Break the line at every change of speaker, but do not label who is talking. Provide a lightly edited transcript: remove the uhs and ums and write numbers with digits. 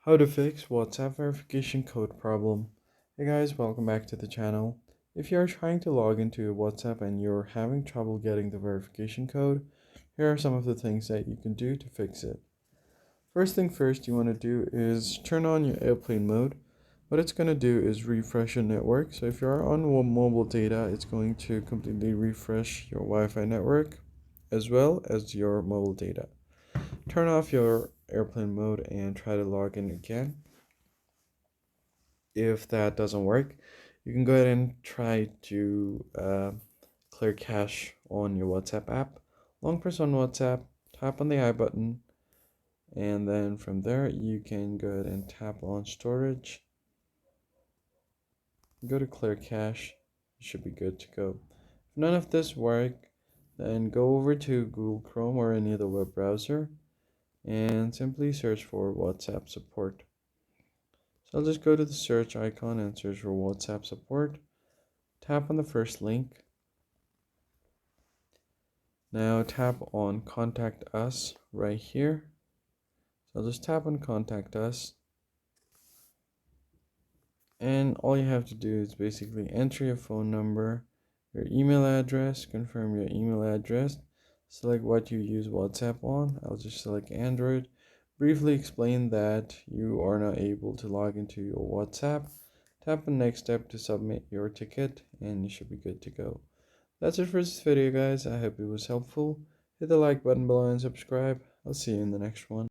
How to fix WhatsApp verification code problem. Hey guys, welcome back to the channel. If you are trying to log into WhatsApp and you're having trouble getting the verification code, here are some of the things that you can do to fix it. First thing first you want to do is turn on your airplane mode. What it's going to do is refresh your network. So if you're on mobile data, it's going to completely refresh your Wi-Fi network as well as your mobile data. Turn off your airplane mode and try to log in again. If that doesn't work, you can go ahead and try to clear cache on your WhatsApp app. Long press on WhatsApp, tap on the I button, and then from there you can go ahead and tap on storage. Go to clear cache, you should be good to go. If none of this work, then go over to Google Chrome or any other web browser and simply search for WhatsApp support. So I'll just go to the search icon and search for WhatsApp support. Tap on the first link. Now tap on contact us right here. So I'll just tap on contact us. And all you have to do is basically enter your phone number, your email address, confirm your email address, select what you use WhatsApp on. I'll just select Android. Briefly explain that you are not able to log into your WhatsApp. Tap on next step to submit your ticket and you should be good to go. That's it for this video guys. I hope it was helpful. Hit the like button below and subscribe. I'll see you in the next one.